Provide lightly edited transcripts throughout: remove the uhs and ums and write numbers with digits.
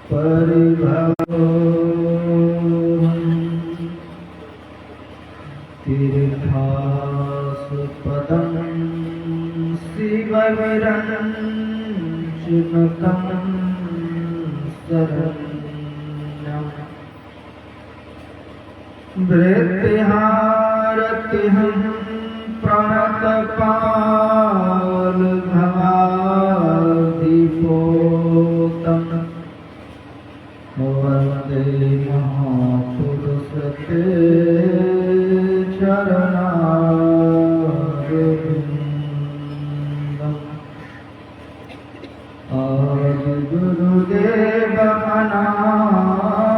परिभवो तीर्थास्पदं शिवविरञ्जनकं शरण्यं वृत्तिहारतिहं प्रातपालभवाधिपोतं वन्दे महापुरुषते चरणारविन्दम्। आदिगुरुदेव अनादिगुरुदेव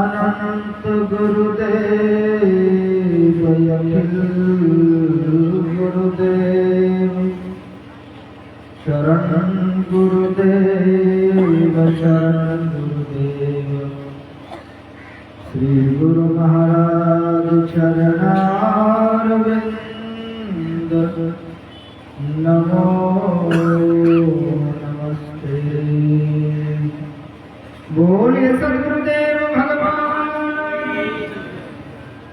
अनंत गुरुदेव अखिल गुरुदेव शरण गुरुदेव शरण गुरुदेव श्री गुरु महाराज चरणारविंद नमो नमस्ते। बोलिए सद्गुरुदेव भगवान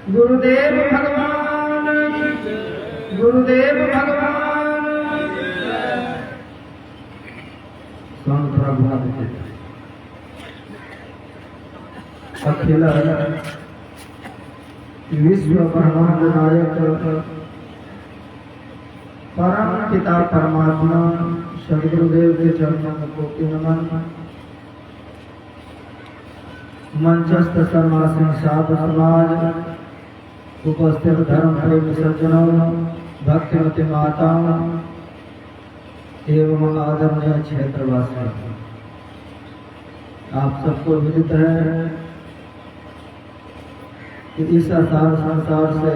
गुरुदेव भगवान गुरुदेव भगवान। अखिल विश्व ब्रह्मांड नायक परम पिता परमात्मा सद्गुरुदेव के चरणों में कोटि नमन। मंचस्थ सर्वासीन साधु समाज, उपस्थित धर्म प्रेमी सज्जनों, भक्तिमती माताओं एवं आदरणीय क्षेत्रवासियों, आप सबको विदित है कि इस असार संसार से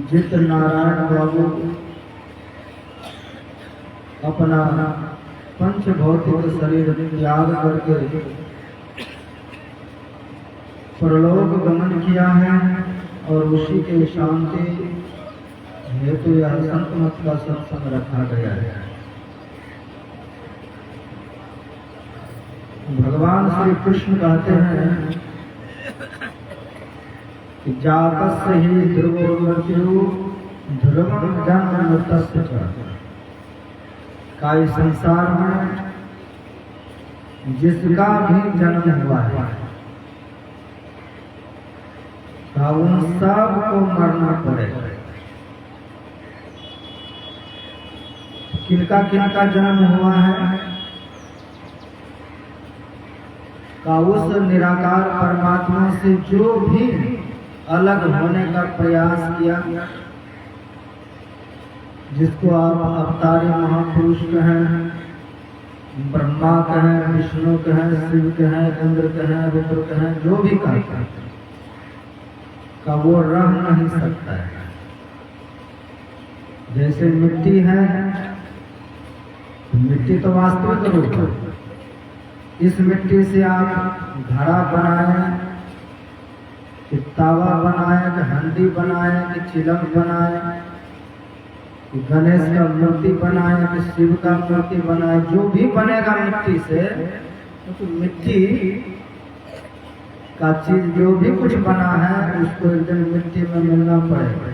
जित नारायण बाबू अपना पंच भौतिक शरीर त्याग करके परलोक गमन किया है और उसी के शांति हेतु यह संत मत का सत्संग रखा गया है। भगवान श्री कृष्ण कहते हैं कि जातस्य ही ध्रुवो मृत्यु ध्रुवं जन्म मृतस्य च। का इस संसार में जिसका भी जन्म हुआ है का उन सब को मरना पड़ेगा। किनका किनका जन्म हुआ है का उस निराकार परमात्मा से जो भी अलग होने का प्रयास किया, जिसको आप अवतारी महापुरुष कहें, ब्रह्मा कहें, विष्णु कहें, शिव कहें, इंद्र कहें, रुद्र कहें, जो भी कहें का वो रह नहीं सकता है। जैसे मिट्टी है, मिट्टी तो वास्तविक रूप है। इस मिट्टी से आप घड़ा बनाए, कि तावा बनाए, कि हंडी बनाए, कि चिलम बनाए, कि गणेश का मूर्ति बनाए, कि शिव का मूर्ति बनाए, जो भी बनेगा मिट्टी से, तो मिट्टी का चीज जो भी कुछ बना है उसको एक दिन मिट्टी में मिलना पड़ेगा,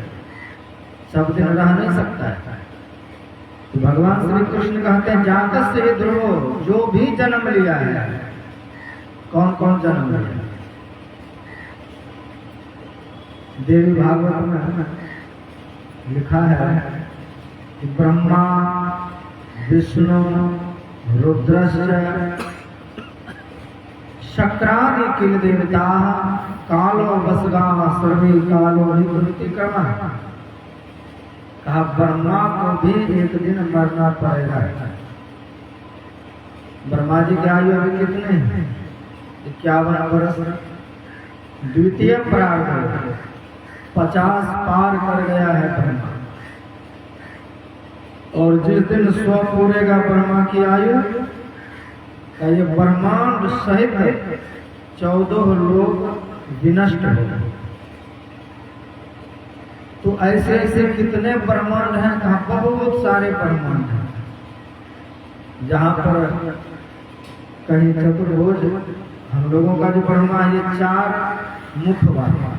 सब दिन रह नहीं सकता है। तो भगवान श्री कृष्ण कहते हैं जातस्य ही ध्रुवो, जो भी जन्म लिया है। कौन कौन जन्म लिया? देवी भागवत में लिखा है कि ब्रह्मा विष्णु रुद्रस्य शक्रादि किल देवता कालो वसगा सर्वे कालो निवृत्ति क्रमः। कहा ब्रह्मा को भी एक दिन मरना पड़ेगा। ब्रह्मा जी की आयु अभी कितने हैं? 51 वर्ष। द्वितीय प्रार्थ 50 पार कर गया है ब्रह्मा। और जिस दिन 100 पूरेगा ब्रह्मा की आयु का ये ब्रह्मांड सहित 14 लोग विनष्ट हो गए। तो ऐसे ऐसे कितने ब्रह्मांड हैं? कहा बहुत सारे ब्रह्मांड हैं। जहाँ पर कहीं चतुर्भुज हम लोगों का जो ब्रह्मा है, ये 4 मुख वाले,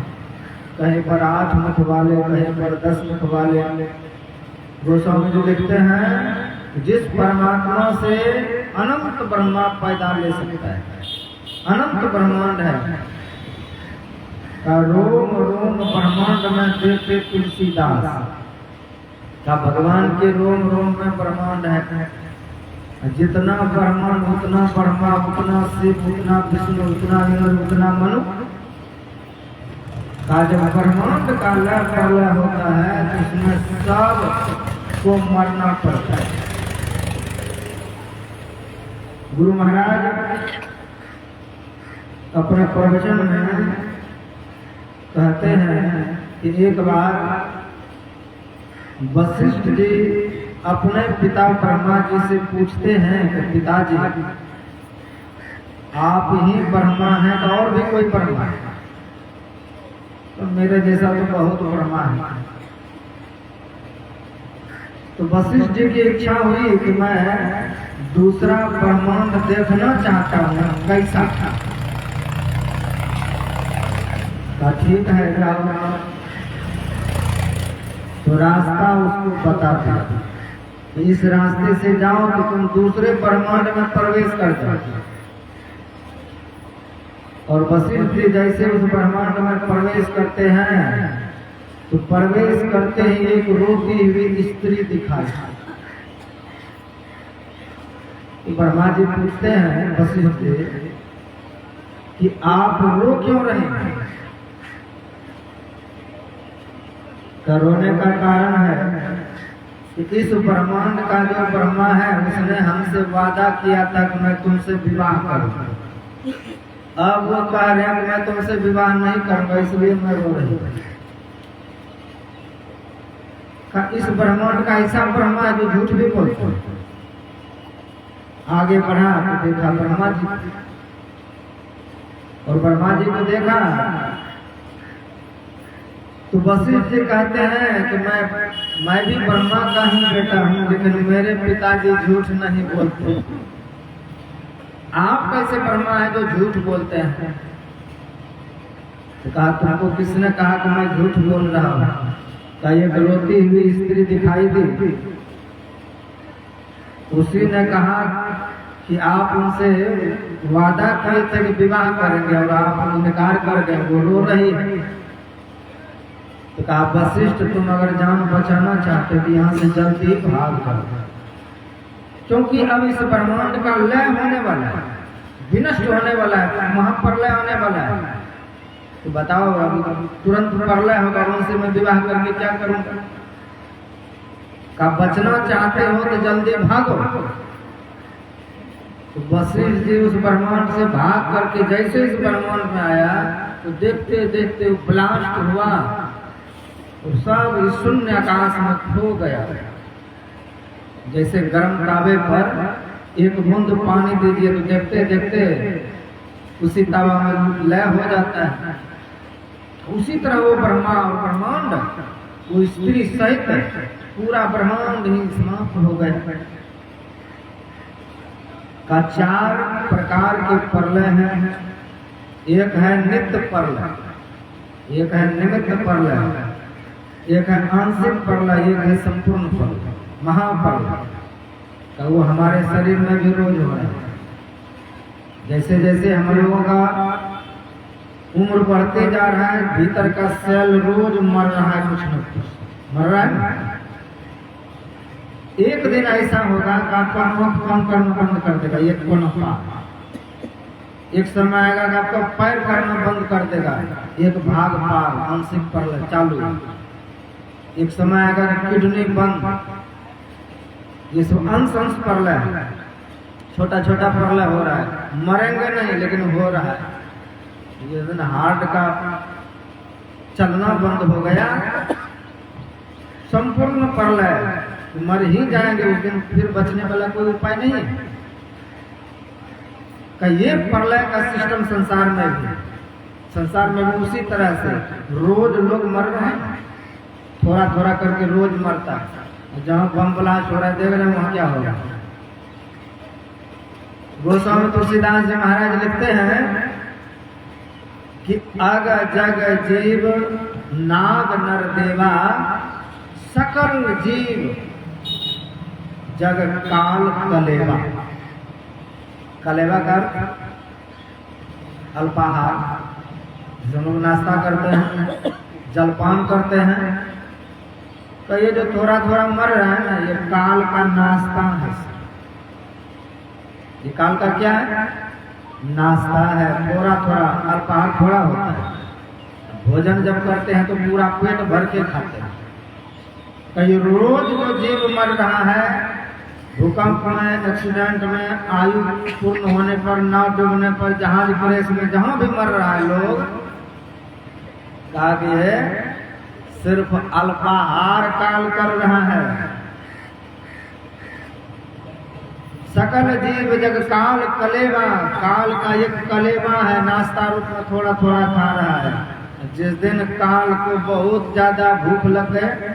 कहीं पर 8 मुख वाले, कहीं पर 10 मुख वाले। गोस्वामी जो लिखते हैं, जिस परमात्मा से अनंत ब्रह्मा पैदा ले सकता है, अनंत ब्रह्मांड है, का रोम रोम ब्रह्मांड में देते तुलसीदास, का भगवान के रोम रोम में ब्रह्मांड है। जितना ब्रह्मांड उतना ब्रह्मा, उतना शिव, उतना विष्णु, उतना इंद्र, उतना मनु का जब ब्रह्मांड का लय प्रलय होता है तो उसमें सब को मरना पड़ता है। गुरु महाराज अपने प्रवचन में कहते हैं कि एक बार वशिष्ठ जी अपने पिता ब्रह्मा जी से पूछते हैं कि पिताजी, आप ही ब्रह्मा हैं तो और भी कोई ब्रह्मा है? तो मेरे जैसा तो बहुत ब्रह्मा है। तो वशिष्ठ जी की इच्छा हुई कि मैं दूसरा ब्रह्मांड देखना चाहता हूँ, कैसा था? ठीक है, तो रास्ता उसको बता दिया, इस रास्ते से जाओ तो तुम दूसरे ब्रह्मांड में प्रवेश कर जाओ। और वशिष्ठ जी जैसे उस ब्रह्मांड में प्रवेश करते हैं तो प्रवेश करते ही एक रोती हुई स्त्री दिखाई। तो ब्रह्मा जी पूछते हैं वशिष्ठ जी कि आप रो क्यों रहे हैं? तो रोने का कारण है कि इस ब्रह्मांड का जो ब्रह्मा है उसने हमसे वादा किया था कि मैं तुमसे विवाह करूंगा। अब वो कह रहे हैं कि मैं तुमसे विवाह नहीं करूंगा, इसलिए मैं रो रही हूँ। इस ब्रह्मांड का ऐसा ब्रह्मा है जो झूठ भी बोलते हैं। आगे बढ़ा तो देखा ब्रह्मा जी, और ब्रह्मा जी को देखा तो वशिष्ठ जी कहते हैं कि मैं भी ब्रह्मा का ही बेटा हूँ, लेकिन मेरे पिताजी झूठ नहीं बोलते। आप कैसे ब्रह्मा है जो झूठ बोलते हैं? तो कहा तुमको किसने कहा कि मैं झूठ बोल रहा हूँ? का ये रोती हुई स्त्री दिखाई दी, उसी ने कहा कि आप उनसे वादा किए थे कि विवाह करेंगे और आप इनकार कर गए, वो रो रही है। तो कहा वशिष्ठ, तुम अगर जान बचाना चाहते तो यहाँ से जल्दी भाग जाओ, क्योंकि अब इस ब्रह्मांड का लय होने वाला है, विनष्ट होने वाला है, महाप्रलय होने वाला है। तो बताओ अभी तुरंत प्रलय होगा, उनसे मैं विवाह करके क्या करूंगा? का बचना चाहते हो तो जल्दी भागो। तो वशिष्ठ जी उस ब्रह्मांड से भाग करके जैसे इस ब्रह्मांड में आया तो देखते देखते ब्लास्ट हुआ और सब शून्य आकाश में खो गया। जैसे गर्म तावे पर एक बूंद पानी दीजिए तो देखते देखते उसी तावा में लय हो जाता है। उसी तरह वो ब्रह्मा और ब्रह्मांड, वो स्त्री सहित पूरा ब्रह्मांड ही समाप्त हो गया। का 4 प्रकार के प्रलय हैं। एक है नित्य प्रलय, एक है निमित्त प्रलय, एक है आंशिक प्रलय, एक है संपूर्ण प्रलय, महाप्रलय। तो वो हमारे शरीर में भी रोज हो रहा है। जैसे जैसे हम लोगों का उम्र बढ़ते जा रहा है, भीतर का सेल रोज मर रहा है, कुछ न कुछ मर रहा है। एक दिन ऐसा होगा कि आपका मुख काम करना बंद कर देगा, एक कोना पार। एक समय आएगा कि आपका पैर करना बंद कर देगा, एक भाग पार, आंशिक प्रलय चालू। एक समय आएगा कि किडनी बंद, ये सब अंश अंश प्रलय है, छोटा छोटा प्रलय हो रहा है। मरेंगे नहीं लेकिन हो रहा है। ये दिन हार्ट का चलना बंद हो गया, संपूर्ण प्रलय, मर ही जाएंगे उस दिन, फिर बचने वाला कोई उपाय नहीं है। का ये प्रलय का सिस्टम संसार में भी, संसार में भी उसी तरह से रोज लोग मर रहे हैं, थोड़ा थोड़ा करके रोज मरता है। जहाँ बम ब्लास्ट हो रहा है देख रहे हैं वहाँ क्या हो रहा है। गोस्वामी तुलसीदास जी महाराज लिखते हैं कि अग जग जीव नाग नर देवा सकल जीव जग काल कलेवा। कलेवा का अल्पाहार, हम लोग नाश्ता करते हैं, जलपान करते हैं, तो ये जो थोड़ा थोड़ा मर रहा है ना, ये काल का नाश्ता है। ये काल का क्या है? नाश्ता है। थोड़ा थोड़ा अल्पाहार थोड़ा होता है। भोजन जब करते हैं तो पूरा पेट भर के खाते हैं। कई रोज जो जीव मर रहा है, भूकंप में, एक्सीडेंट में, आयु पूर्ण होने पर, नाव डूबने पर, जहाज क्रैश में, जहां भी मर रहा है लोग, कहा कि है सिर्फ अल्पाहार काल कर रहा है। सकल जीव जग काल कलेवा, काल का एक कलेवा है, नाश्ता रूप में थोड़ा थोड़ा खा रहा है। जिस दिन काल को बहुत ज्यादा भूख लग गए,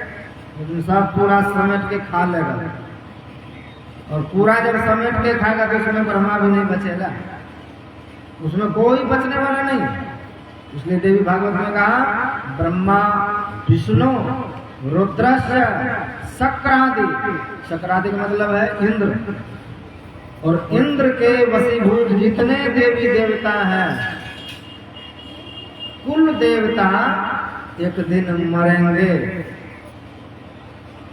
सब पूरा समेट के खा लेगा, और पूरा जब समेट के खाएगा तो उसमें ब्रह्मा भी नहीं बचेगा, उसमें कोई बचने वाला नहीं। इसलिए देवी भागवत में कहा ब्रह्मा विष्णु रुद्रस्य शक्रादि, शक्रादि का मतलब है इंद्र, और इंद्र के वशीभूत जितने देवी देवता हैं, कुल देवता एक दिन मरेंगे।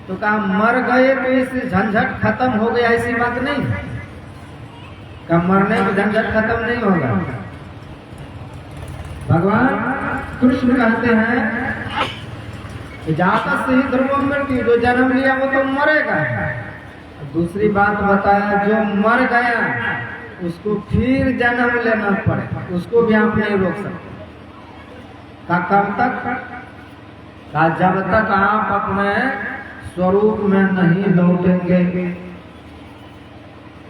तो कहा मर गए तो इससे झंझट खत्म हो गया, ऐसी बात नहीं। कहा मरने में झंझट खत्म नहीं होगा। भगवान कृष्ण कहते हैं कि जाता से ही ध्रुव मृत्यु, जो जन्म लिया वो तो मरेगा। दूसरी बात बताया, जो मर गया उसको फिर जन्म लेना पड़ेगा, उसको भी आप नहीं रोक सकते। का कब तक? का जब तक आप अपने स्वरूप में नहीं लौटेंगे,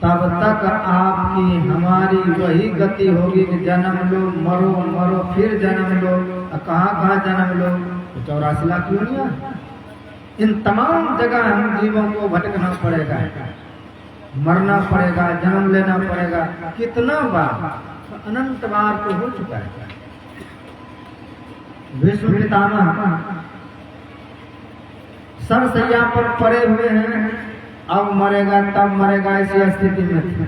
तब तक आपकी हमारी वही गति होगी कि जन्म लो, मरो, मरो, फिर जन्म लो। कहाँ जन्म लो? तो 84 लाख योनियां, इन तमाम जगह हम जीवों को भटकना पड़ेगा, मरना पड़ेगा, जन्म लेना पड़ेगा। कितना बार? अनंत बार तो हो चुका है। विश्व पितामह सरसैया पर पड़े हुए हैं, अब मरेगा तब मरेगा, ऐसी स्थिति में थे।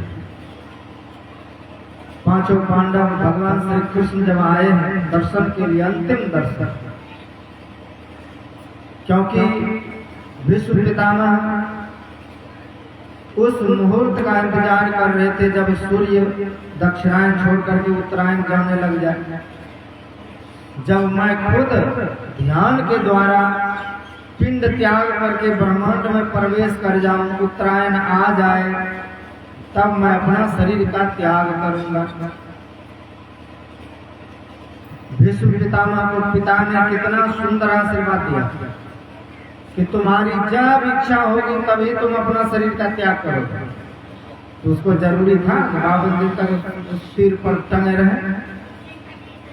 पांचों पांडव भगवान श्री कृष्ण जब आए हैं दर्शन के लिए, अंतिम दर्शन, क्योंकि विश्व पितामह उस मुहूर्त का इंतजार कर रहे थे जब सूर्य दक्षिणायन छोड़ करके उत्तरायण जाने लग जाए। जब मैं खुद ध्यान के द्वारा पिंड त्याग करके ब्रह्मांड में प्रवेश कर जाऊं, उत्तरायण आ जाए, तब मैं अपना शरीर का त्याग करूंगा। विश्व पितामह को पिता ने कितना सुंदर आशीर्वाद दिया कि तुम्हारी जब इच्छा होगी तभी तुम अपना शरीर का त्याग करोगे। तो उसको जरूरी था कि 52 दिन तक सिर पर टंगे रहे।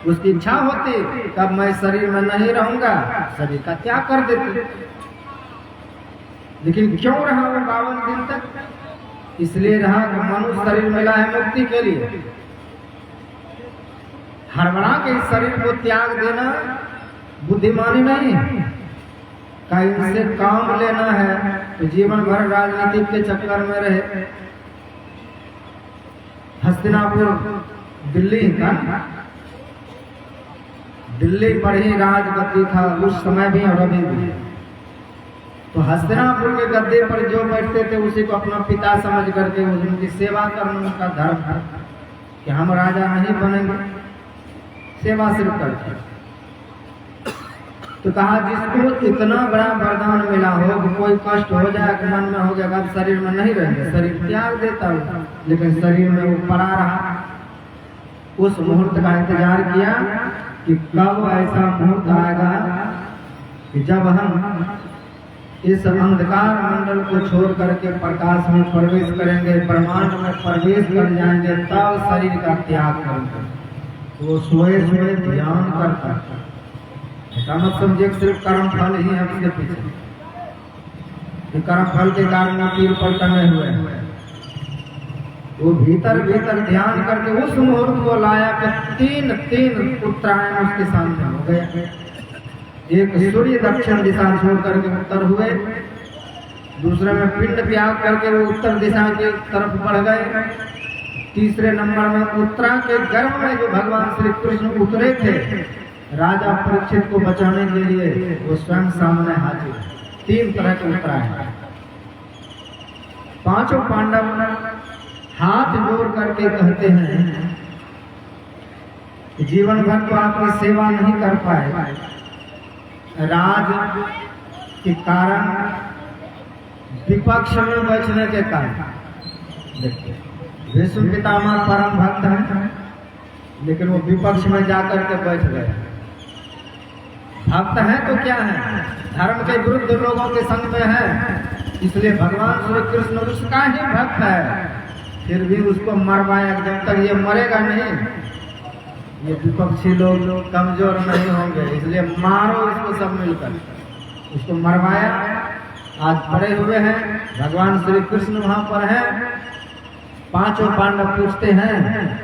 उसकी इच्छा होती तब मैं शरीर में नहीं रहूंगा, शरीर का त्याग कर देते। लेकिन क्यों रहा वो 52 दिन तक? इसलिए रहा कि मनुष्य शरीर मिला है मुक्ति के लिए। हड़बड़ा के इस शरीर को त्याग देना बुद्धिमानी नहीं है। कहीं इनसे काम लेना है तो जीवन भर राजनीति के चक्कर में रहे। हस्तिनापुर दिल्ली था, दिल्ली पर ही राजगद्दी था उस समय भी और अभी भी। तो हस्तिनापुर के गद्दे पर जो बैठते थे उसी को अपना पिता समझ करके उनकी सेवा करना उनका धर्म था कि हम राजा नहीं बनेंगे, सेवा सिर्फ करते। तो कहा जिसको इतना बड़ा वरदान मिला हो कि कोई कष्ट हो जाए, मन में हो गया अब शरीर में नहीं रहेंगे, शरीर त्याग देता हूँ, लेकिन शरीर में वो पड़ा रहा। उस मुहूर्त का इंतजार किया कि कब ऐसा मुहूर्त आएगा कि जब हम इस अंधकार मंडल को छोड़ करके प्रकाश में प्रवेश करेंगे, ब्रह्मांड में प्रवेश कर जाएंगे, तब शरीर का त्याग करेंगे। वो सोए सोए ध्यान करता है। मत समझे सिर्फ कर्म फल ही है उसके पीछे, कर्म फल के कारण तीर पर टंगे हुए हैं। वो भीतर भीतर ध्यान करके उस मुहूर्त को लाया कि तीन तीन उत्तरायण उसके सामने हो गए। एक सूर्य दक्षिण दिशा छोड़ करके उत्तर हुए, दूसरे में पिंड त्याग करके वो उत्तर दिशा की तरफ बढ़ गए, तीसरे नंबर में उत्तरा के गर्भ में जो भगवान श्री कृष्ण उतरे थे राजा परीक्षित को बचाने के लिए, वो स्वयं सामने हाजिर। तीन तरह के उत्तरायण। पांचों पांडव हाथ जोड़ करके कहते हैं जीवन भर तो आपकी सेवा नहीं कर पाए, राज के कारण, विपक्ष में बचने के कारण। भीष्म पितामह परम भक्त हैं, लेकिन वो विपक्ष में जाकर के बैठ गए। भक्त हैं तो क्या है, धर्म के विरुद्ध लोगों के संग में है, इसलिए भगवान श्री कृष्ण उसका ही भक्त है, फिर भी उसको मरवाया। जब तक ये मरेगा नहीं, ये विपक्षी लोग कमजोर नहीं होंगे, इसलिए मारो इसको सब मिलकर। उसको मरवाया। आज पड़े हुए हैं, भगवान श्री कृष्ण वहां पर हैं। पांचों पांडव पूछते हैं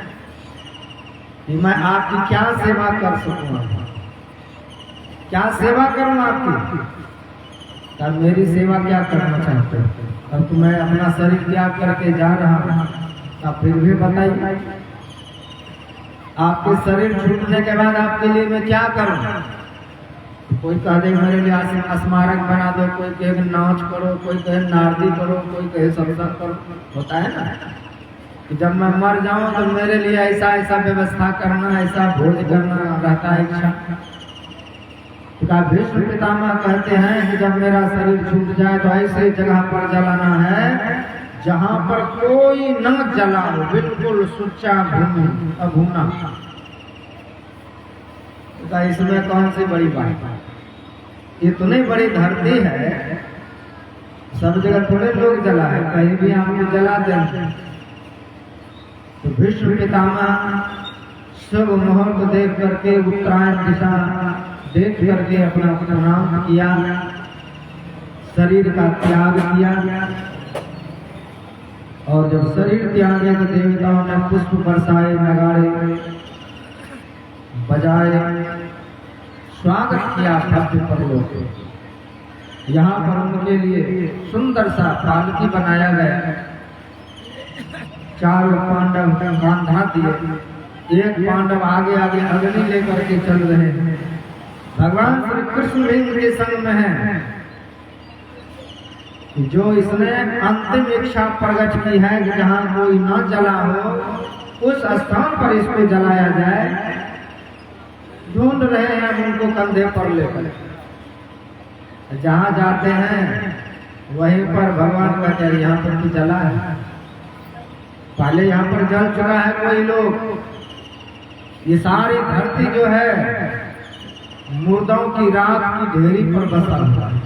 कि मैं आपकी क्या सेवा कर सकूंगा, क्या सेवा करूं आपकी। तब मेरी सेवा क्या करना चाहते हो, तब तो मैं अपना शरीर त्याग करके जा रहा हूं, तब फिर भी बताइए आपके शरीर छूटने के बाद आपके लिए मैं क्या करूं। कोई कह दे मेरे लिए स्मारक बना दो, कोई कहे नाच करो, कोई कहे नारदी करो, कोई कहे सत्संग करो। होता है ना कि जब मैं मर जाऊं तो मेरे लिए ऐसा ऐसा व्यवस्था करना, ऐसा भोज करना रहता है इच्छा। भीष्म पितामह कहते हैं कि जब मेरा शरीर छूट जाए तो ऐसे जगह पर जलाना है जहां पर कोई न जला हो, बिल्कुल सुच्चा भूमि अभूना। इसमें कौन सी बड़ी बात है, इतनी बड़ी धरती है, सब जगह थोड़े लोग जला है, कहीं भी आपको जला दें। तो भीष्म पितामह शुभ मुहूर्त देख करके उत्तरायण दिशा देख करके अपना प्रणाम किया, शरीर का त्याग किया। और जब शरीर त्यागे तो देवताओं ने पुष्प बरसाए, नगाड़े बजाए, स्वागत किया भव्य परलोक। यहाँ पर उनके लिए सुंदर सा पालकी बनाया गया। चारों पांडव बांधा दिए, एक पांडव आगे आगे अग्नि लेकर के चल रहे हैं। भगवान श्री कृष्ण भी उनके संग में है। जो इसने अंतिम इच्छा प्रकट की है कि जहाँ कोई न जला हो उस स्थान पर इसको जलाया जाए, ढूंढ रहे हैं उनको कंधे पर लेकर। जहाँ जाते हैं वहीं पर भगवान कहते हैं यहाँ पर तो जला है, पहले यहाँ पर जल चुका है कोई लोग। ये सारी धरती जो है मुर्दों की रात की ढेरी पर बसा हुआ है।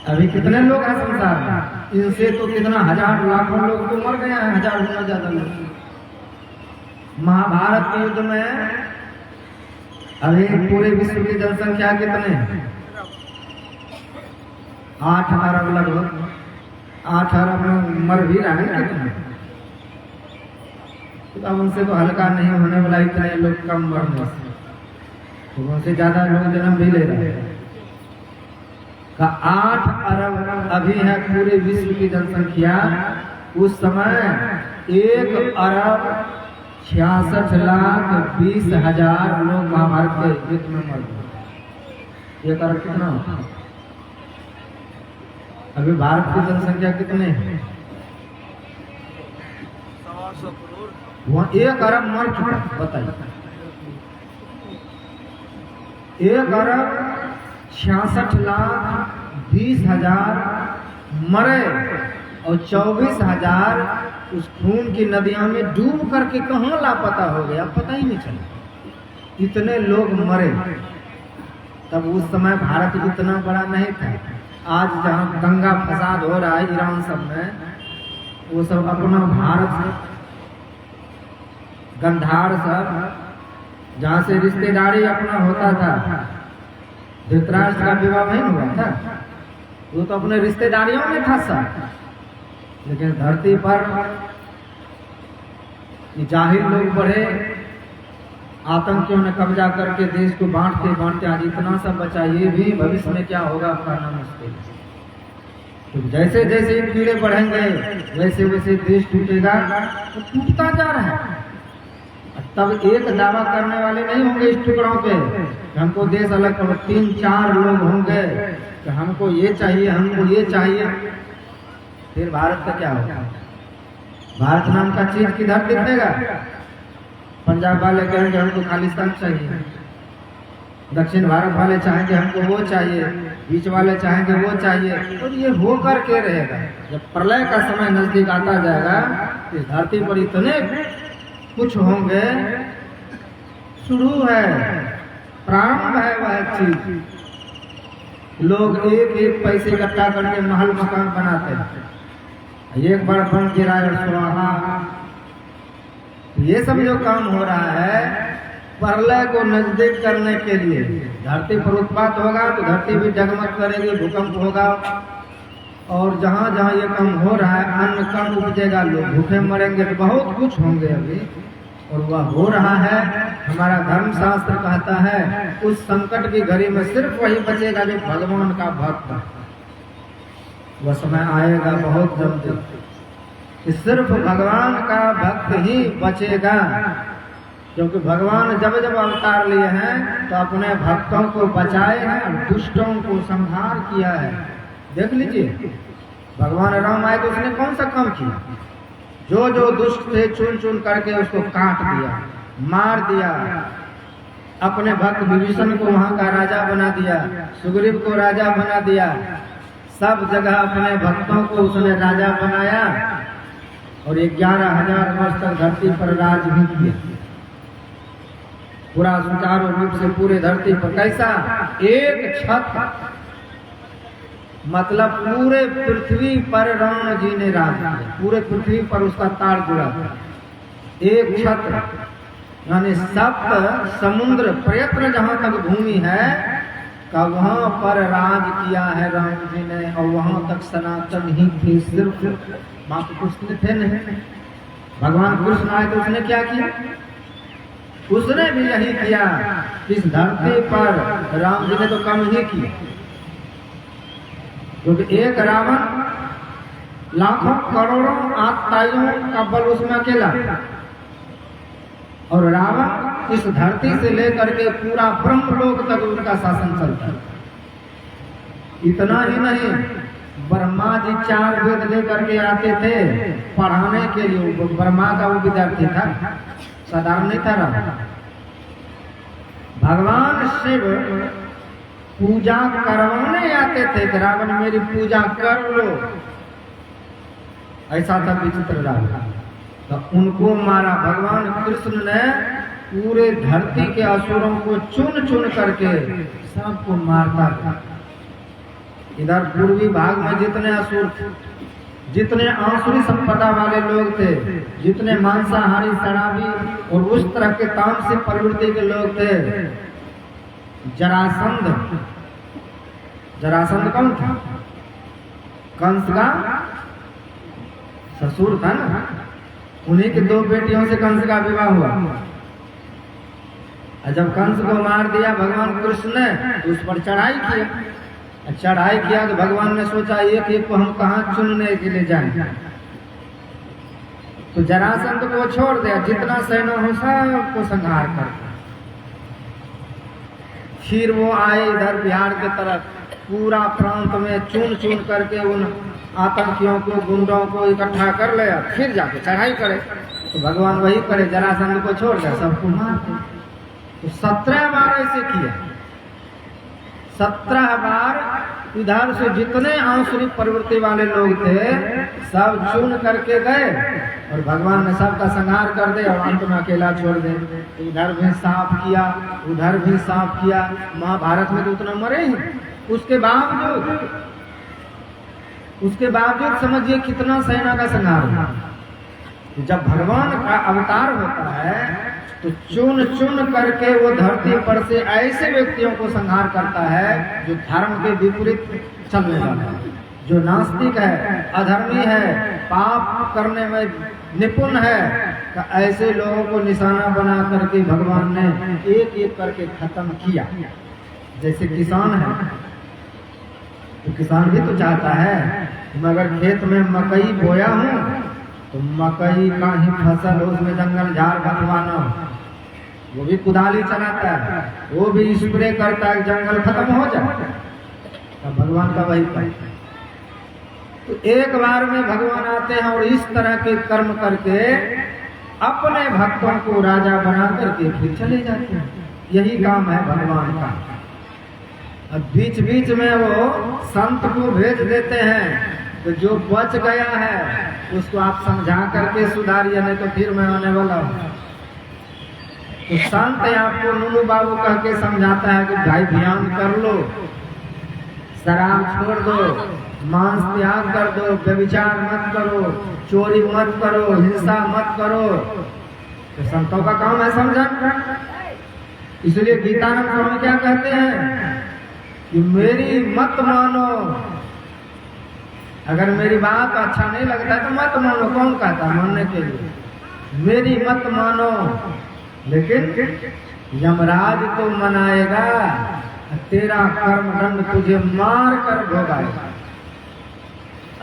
अभी कितने लोग हैं संसार में, इनसे तो कितना हजार लाखों लोग तो मर गए हैं, हजार गुना ज्यादा लोग। महाभारत के युद्ध में अभी पूरे विश्व की जनसंख्या कितने, 8 अरब लगभग, 8 अरब में मर भी रहे कितने। तो अब उनसे तो हल्का नहीं होने वाला, इतने लोग कम मरने से, तो उनसे ज्यादा लोग जन्म भी ले रहे हैं। 8 अरब अभी है पूरे विश्व की जनसंख्या। उस समय 1 अरब 66,20,000 लोग महाभारत के युद्ध में मर गए। 1 अरब कितना होता है? अभी भारत की जनसंख्या कितने है? वहाँ 1 अरब मर चुका। बताइए, 1 अरब 66,20,000 मरे और 24,000 उस खून की नदियों में डूब करके कहाँ लापता हो गया, पता ही नहीं चला। इतने लोग मरे। तब उस समय भारत इतना बड़ा नहीं था। आज जहाँ दंगा फसाद हो रहा है ईरान सब में, वो सब अपना भारत गंधार सब, जहाँ से रिश्तेदारी अपना होता था। धृतराष्ट्र का विवाह नहीं हुआ था, वो तो अपने रिश्तेदारियों में था सब। लेकिन धरती पर जाहिर लोग बढ़े, आतंकियों ने कब्जा करके देश को बांटते बांटते आज इतना सब बचा। ये भी भविष्य में क्या होगा कहना मुश्किल। तो जैसे जैसे कीड़े बढ़ेंगे वैसे वैसे देश टूटेगा, तो टूटता जा रहा है। तब एक दावा करने वाले नहीं होंगे इस टुकड़ों पे कि हमको देश अलग करो। 3-4 लोग होंगे कि हमको ये चाहिए, हमको ये चाहिए। फिर भारत का क्या होगा? भारत नाम का चीज किधर दिखेगा? पंजाब वाले कहेंगे हमको खालिस्तान चाहिए, दक्षिण भारत वाले चाहेंगे हमको वो चाहिए, बीच वाले चाहेंगे वो चाहिए। तो ये हो कर के रहेगा। जब प्रलय का समय नजदीक आता जाएगा, इस धरती पर इतने कुछ होंगे, शुरू है, प्रारंभ है वह चीज। लोग एक एक पैसे इकट्ठा करके महल मकान बनाते हैं, एक बार बन गिरा और सुहाना। ये सब जो काम हो रहा है प्रलय को नजदीक करने के लिए। धरती पर उत्पात होगा तो धरती भी जगमग करेगी, भूकंप होगा, और जहाँ जहाँ ये काम हो रहा है अन्न कम उपजेगा, लोग भूखे मरेंगे, तो बहुत कुछ होंगे अभी, और वह हो रहा है। हमारा धर्मशास्त्र कहता है उस संकट की घड़ी में सिर्फ वही बचेगा जो भगवान का भक्त है। वह समय आएगा बहुत जल्दी कि सिर्फ भगवान का भक्त ही बचेगा, क्योंकि भगवान जब जब अवतार लिए हैं तो अपने भक्तों को बचाए हैं और दुष्टों को संहार किया है। देख लीजिए, भगवान राम आए तो उसने कौन सा काम किया? जो जो दुष्ट थे चुन चुन करके उसको काट दिया, मार दिया। अपने भक्त विभीषण को वहां का राजा बना दिया, सुग्रीव को राजा बना दिया, सब जगह अपने भक्तों को उसने राजा बनाया, और 11,000 वर्ष तक धरती पर राज भी किया, पूरा सुचारू रूप से पूरे धरती पर। कैसा? एक छत, मतलब पूरे पृथ्वी पर राम जी ने राज किया, पूरे पृथ्वी पर उसका तार जुड़ा था। एक छत्र, यानी सप्त समुद्र प्रयत्न जहां तक भूमि है का वहां पर राज किया है राम जी ने, और वहां तक सनातन ही थी सिर्फ, बाकी कृष्ण थे नहीं। भगवान कृष्ण आए तो उसने क्या किया? उसने भी यही किया। इस धरती पर राम जी ने तो कम ही किया, क्योंकि एक रावण लाखों करोड़ों आतताइयों का बल उसमें अकेला, और रावण इस धरती से लेकर के पूरा ब्रह्मलोक तक उनका शासन चलता है। इतना ही नहीं, ब्रह्मा जी 4 वेद लेकर के आते थे पढ़ाने के लिए। ब्रह्मा का वो विद्यार्थी था, साधारण नहीं था रावण। भगवान शिव पूजा करवाने आते थे कि रावण मेरी पूजा कर लो, ऐसा था विचित्र रावण। तो उनको मारा। भगवान कृष्ण ने पूरे धरती के असुरों को चुन चुन करके सबको मारता था। इधर पूर्वी भाग में जितने असुर, जितने आसुरी संपदा वाले लोग थे, जितने मांसाहारी, शराबी और उस तरह के तामसिक प्रवृत्ति के लोग थे, जरासंध। जरासंध कौन था? कंस का ससुर था ना, उन्हीं की 2 बेटियों से कंस का विवाह हुआ। जब कंस को मार दिया भगवान कृष्ण ने तो उस पर चढ़ाई किया। चढ़ाई किया तो भगवान ने सोचा एक एक को हम कहाँ चुनने के लिए जाएंगे, तो जरासंध को छोड़ दिया, जितना सेना हो सबको संहार कर। फिर वो आए इधर बिहार के तरफ, पूरा प्रांत में चुन चुन करके उन आतंकियों को, गुंडों को इकट्ठा कर लिया, फिर जाके चढ़ाई करे। तो भगवान वही करे, जरासंध को छोड़ दिया, सबको मार दिया। तो 17 बार ऐसे किया। 17 बार इधर से जितने आसुरी प्रवृत्ति वाले लोग थे सब चुन करके गए, और भगवान ने सबका संहार कर दे और अंत में अकेला छोड़ दे। इधर भी साफ किया, उधर भी साफ किया। महाभारत में तो उतना मरे ही। उसके बावजूद समझिए कितना सेना का संहार हुआ। जब भगवान का अवतार होता है तो चुन चुन करके वो धरती पर से ऐसे व्यक्तियों को संहार करता है जो धर्म के विपरीत चलने वाला है, जो नास्तिक है, अधर्मी है, पाप करने में निपुण है, तो ऐसे लोगों को निशाना बना करके भगवान ने एक एक करके खत्म किया। जैसे किसान है, तो किसान भी तो चाहता है मगर खेत में मकई बोया हूँ तो मकई का ही फसल उसमें जंगल झाड़ बंधवाना हो, वो भी कुदाली चलाता है, वो भी स्प्रे करता है जंगल खत्म हो जाए। तो भगवान का वही करता है। तो एक बार में भगवान आते हैं और इस तरह के कर्म करके अपने भक्तों को राजा बना करके फिर चले जाते हैं। यही काम है भगवान का। अब बीच बीच में वो संत को भेज देते हैं, तो जो बच गया है उसको आप समझा करके सुधारिए, नहीं तो फिर मैं आने वाला हूँ। तो संत आपको नुनू बाबू कह के समझाता है कि भाई ध्यान कर लो, शराब छोड़ दो, मांस त्याग कर दो, व्यभिचार मत करो, चोरी मत करो, हिंसा मत करो। तो संतों का काम है समझाना। इसलिए गीतानंद स्वामी क्या कहते हैं कि मेरी मत मानो, अगर मेरी बात अच्छा नहीं लगता तो मत मानो। कौन कहता मानने के लिए? मेरी मत मानो, लेकिन यमराज तो मनाएगा, तेरा कर्म दंड तुझे मार कर भोगाएगा।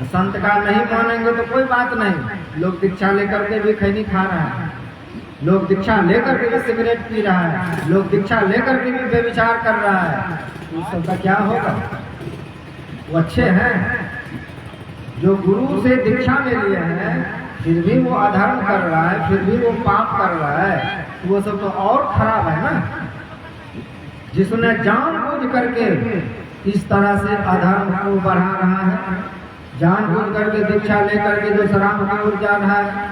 संत का नहीं मानेंगे तो कोई बात नहीं। लोग दीक्षा लेकर के भी खैनी खा रहा है, लोग दीक्षा लेकर के भी सिगरेट पी रहा है, लोग दीक्षा लेकर के भी व्यभिचार कर रहा है। उस सबका क्या होगा? वो अच्छे हैं। जो गुरु से दीक्षा ले लिए हैं फिर भी वो अधर्म कर रहा है, फिर भी वो पाप कर रहा है, तो वो सब तो और खराब है ना। जिसने जानबूझ करके इस तरह से अधर्म को बढ़ा रहा है, जानबूझ करके दीक्षा लेकर के जो शराब की ओर जा रहा है,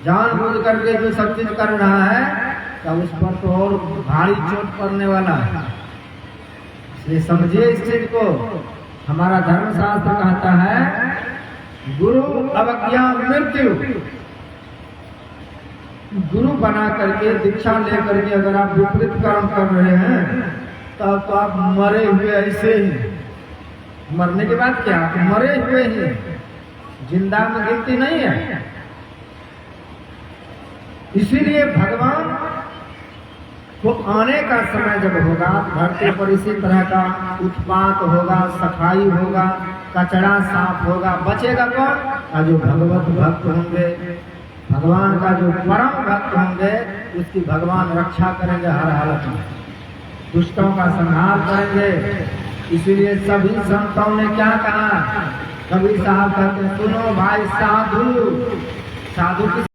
जानबूझ करके जो सब चीज कर रहा है, तब उस पर तो और भारी चोट पड़ने वाला है। इसलिए समझिए इस चीज को। हमारा धर्मशास्त्र कहता है गुरु अवज्ञा मृत्यु। गुरु बना करके दीक्षा लेकर के अगर आप विपरीत कर्म कर रहे हैं तब तो आप मरे हुए ऐसे ही। मरने के बाद क्या? मरे हुए ही, जिंदा में गिनती नहीं है। इसीलिए भगवान को आने का समय जब होगा, धरती पर इसी तरह का उत्पात होगा, सफाई होगा, कचरा साफ होगा, बचेगा कौन? जो भगवत भक्त होंगे, भगवान का जो परम भक्त होंगे, उसकी भगवान रक्षा करेंगे हर हालत में, दुष्टों का संहार करेंगे। इसीलिए सभी संतों ने क्या कहा? कबीर साहब कहते हैं, सुनो भाई साधु। साधु